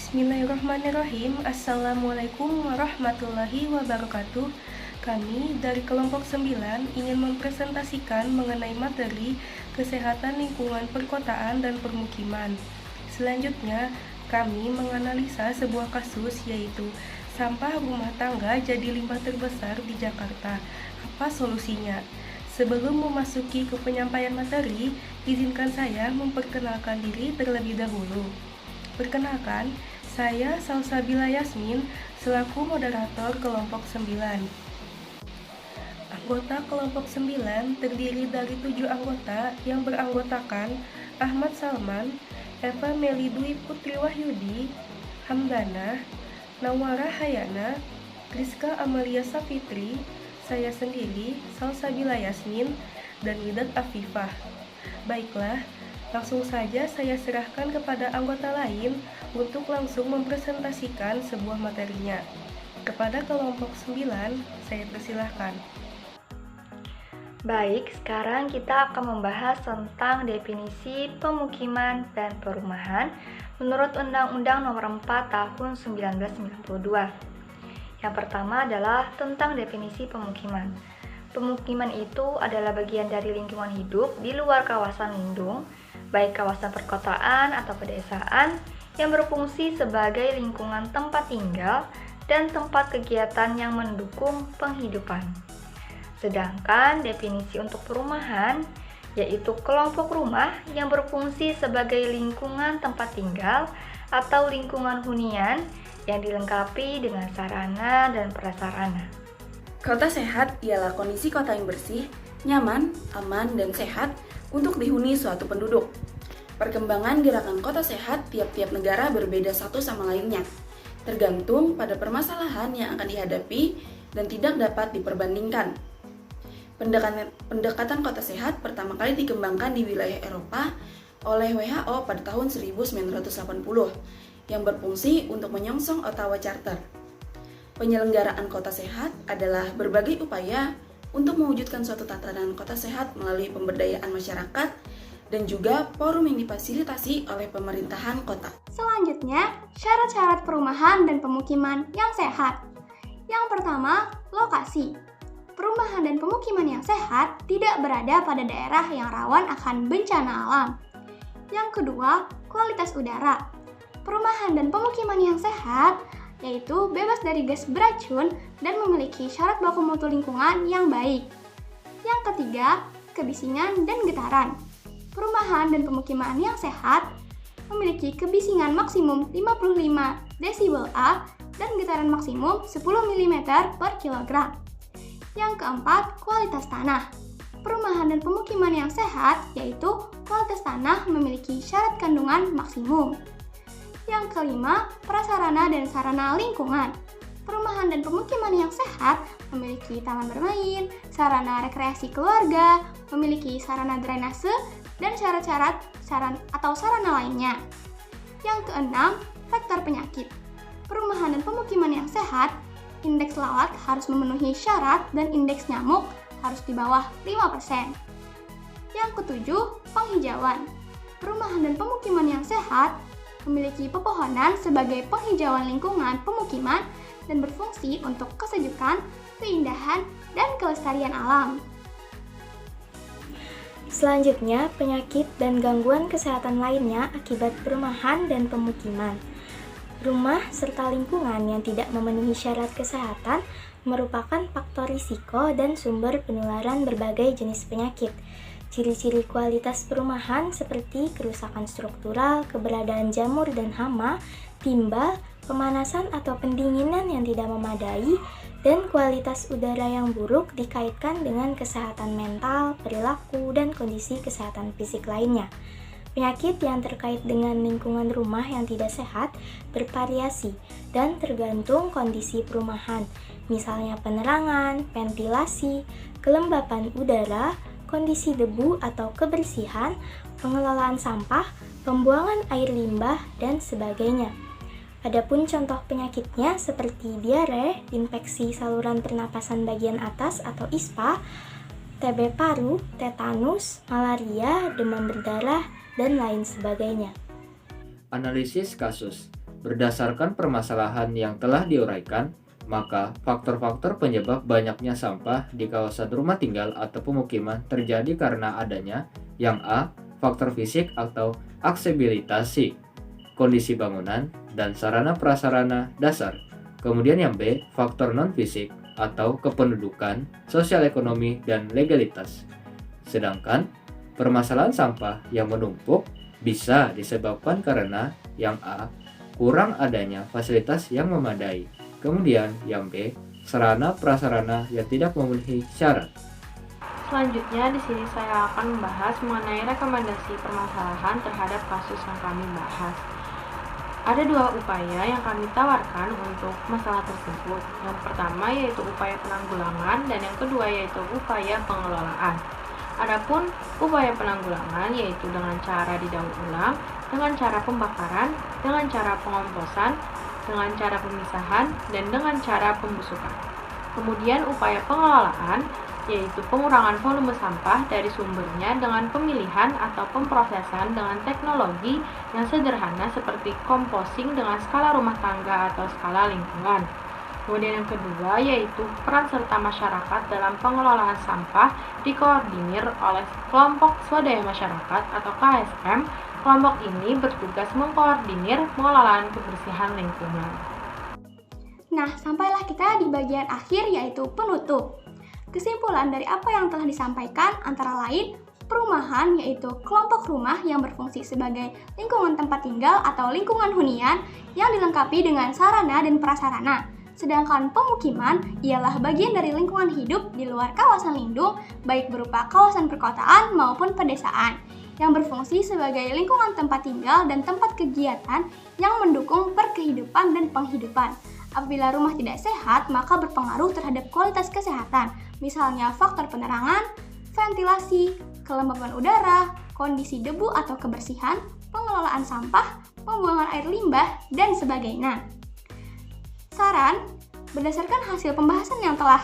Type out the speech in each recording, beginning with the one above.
Bismillahirrahmanirrahim. Assalamualaikum warahmatullahi wabarakatuh. Kami dari kelompok 9 ingin mempresentasikan mengenai materi kesehatan lingkungan perkotaan dan permukiman. Selanjutnya, kami menganalisa sebuah kasus yaitu sampah rumah tangga jadi limbah terbesar di Jakarta. Apa solusinya? Sebelum memasuki ke penyampaian materi, izinkan saya memperkenalkan diri terlebih dahulu. Perkenalkan, saya Salsabila Yasmin selaku moderator kelompok 9. Anggota kelompok 9 terdiri dari 7 anggota yang beranggotakan Ahmad Salman, Eva Meli Dwi Putri Wahyudi, Hamdana, Nawara Hayana, Rizka Amalia Safitri, saya sendiri Salsabila Yasmin, dan Widat Afifah. Baiklah, langsung saja saya serahkan kepada anggota lain untuk langsung mempresentasikan sebuah materinya. Kepada kelompok 9, saya persilahkan. Baik, sekarang kita akan membahas tentang definisi pemukiman dan perumahan menurut Undang-Undang Nomor 4 Tahun 1992. Yang pertama adalah tentang definisi pemukiman. Pemukiman itu adalah bagian dari lingkungan hidup di luar kawasan lindung, baik kawasan perkotaan atau pedesaan, yang berfungsi sebagai lingkungan tempat tinggal dan tempat kegiatan yang mendukung penghidupan. Sedangkan definisi untuk perumahan yaitu kelompok rumah yang berfungsi sebagai lingkungan tempat tinggal atau lingkungan hunian yang dilengkapi dengan sarana dan prasarana. Kota sehat ialah kondisi kota yang bersih, nyaman, aman, dan sehat untuk dihuni suatu penduduk. Perkembangan gerakan kota sehat tiap-tiap negara berbeda satu sama lainnya, tergantung pada permasalahan yang akan dihadapi dan tidak dapat diperbandingkan. Pendekatan kota sehat pertama kali dikembangkan di wilayah Eropa oleh WHO pada tahun 1980 yang berfungsi untuk menyongsong Ottawa Charter. Penyelenggaraan kota sehat adalah berbagai upaya untuk mewujudkan suatu tatanan kota sehat melalui pemberdayaan masyarakat dan juga forum yang difasilitasi oleh pemerintahan kota. Selanjutnya, syarat-syarat perumahan dan pemukiman yang sehat. Yang pertama, lokasi. Perumahan dan pemukiman yang sehat tidak berada pada daerah yang rawan akan bencana alam. Yang kedua, kualitas udara. Perumahan dan pemukiman yang sehat yaitu bebas dari gas beracun dan memiliki syarat baku mutu lingkungan yang baik. Yang ketiga, kebisingan dan getaran. Perumahan dan pemukiman yang sehat memiliki kebisingan maksimum 55 desibel A dan getaran maksimum 10 mm per kilogram. Yang keempat, kualitas tanah. Perumahan dan pemukiman yang sehat yaitu kualitas tanah memiliki syarat kandungan maksimum. Yang kelima, prasarana dan sarana lingkungan. Perumahan dan pemukiman yang sehat memiliki taman bermain, sarana rekreasi keluarga, memiliki sarana drainase, dan syarat-syarat sarana lainnya. Yang keenam, faktor penyakit. Perumahan dan pemukiman yang sehat, indeks lalat harus memenuhi syarat dan indeks nyamuk harus di bawah 5%. Yang ketujuh, penghijauan. Perumahan dan pemukiman yang sehat memiliki pepohonan sebagai penghijauan lingkungan pemukiman dan berfungsi untuk kesejukan, keindahan, dan kelestarian alam. Selanjutnya, penyakit dan gangguan kesehatan lainnya akibat perumahan dan pemukiman. Rumah serta lingkungan yang tidak memenuhi syarat kesehatan merupakan faktor risiko dan sumber penularan berbagai jenis penyakit. Ciri-ciri kualitas perumahan seperti kerusakan struktural, keberadaan jamur dan hama, timbal, pemanasan atau pendinginan yang tidak memadai, dan kualitas udara yang buruk dikaitkan dengan kesehatan mental, perilaku, dan kondisi kesehatan fisik lainnya. Penyakit yang terkait dengan lingkungan rumah yang tidak sehat bervariasi dan tergantung kondisi perumahan, misalnya penerangan, ventilasi, kelembapan udara, kondisi debu atau kebersihan, pengelolaan sampah, pembuangan air limbah, dan sebagainya. Adapun contoh penyakitnya seperti diare, infeksi saluran pernapasan bagian atas atau ISPA, TB paru, tetanus, malaria, demam berdarah, dan lain sebagainya. Analisis kasus. Berdasarkan permasalahan yang telah diuraikan, maka faktor-faktor penyebab banyaknya sampah di kawasan rumah tinggal atau pemukiman terjadi karena adanya yang A. Faktor fisik atau aksesibilitas, kondisi bangunan, dan sarana prasarana dasar. Kemudian yang B. Faktor non-fisik atau kependudukan, sosial ekonomi, dan legalitas. Sedangkan permasalahan sampah yang menumpuk bisa disebabkan karena yang A. Kurang adanya fasilitas yang memadai. Kemudian yang B, sarana prasarana yang tidak memenuhi syarat. Selanjutnya di sini saya akan membahas mengenai rekomendasi permasalahan terhadap kasus yang kami bahas. Ada dua upaya yang kami tawarkan untuk masalah tersebut. Yang pertama yaitu upaya penanggulangan dan yang kedua yaitu upaya pengelolaan. Adapun upaya penanggulangan yaitu dengan cara didaur ulang, dengan cara pembakaran, dengan cara pengomposan, dengan cara pemisahan, dan dengan cara pembusukan. Kemudian upaya pengelolaan yaitu pengurangan volume sampah dari sumbernya dengan pemilihan atau pemprosesan dengan teknologi yang sederhana seperti composting dengan skala rumah tangga atau skala lingkungan. Kemudian yang kedua yaitu peran serta masyarakat dalam pengelolaan sampah dikoordinir oleh kelompok swadaya masyarakat atau KSM. Kelompok ini bertugas mengkoordinir pengelolaan kebersihan lingkungan. Nah, sampailah kita di bagian akhir yaitu penutup. Kesimpulan dari apa yang telah disampaikan antara lain perumahan yaitu kelompok rumah yang berfungsi sebagai lingkungan tempat tinggal atau lingkungan hunian yang dilengkapi dengan sarana dan prasarana. Sedangkan pemukiman ialah bagian dari lingkungan hidup di luar kawasan lindung baik berupa kawasan perkotaan maupun pedesaan yang berfungsi sebagai lingkungan tempat tinggal dan tempat kegiatan yang mendukung perkehidupan dan penghidupan. Apabila rumah tidak sehat, maka berpengaruh terhadap kualitas kesehatan, misalnya faktor penerangan, ventilasi, kelembaban udara, kondisi debu atau kebersihan, pengelolaan sampah, pembuangan air limbah, dan sebagainya. Saran, berdasarkan hasil pembahasan yang telah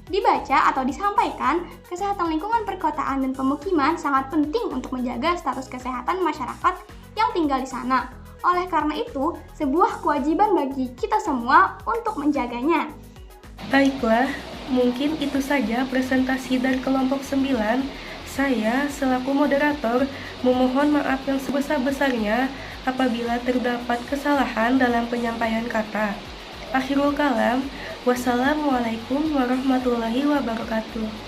dibaca atau disampaikan, kesehatan lingkungan perkotaan dan pemukiman sangat penting untuk menjaga status kesehatan masyarakat yang tinggal di sana. Oleh karena itu, sebuah kewajiban bagi kita semua untuk menjaganya. Baiklah, mungkin itu saja presentasi dari kelompok 9. Saya selaku moderator memohon maaf yang sebesar-besarnya apabila terdapat kesalahan dalam penyampaian kata. Akhirul kalam, wassalamualaikum warahmatullahi wabarakatuh.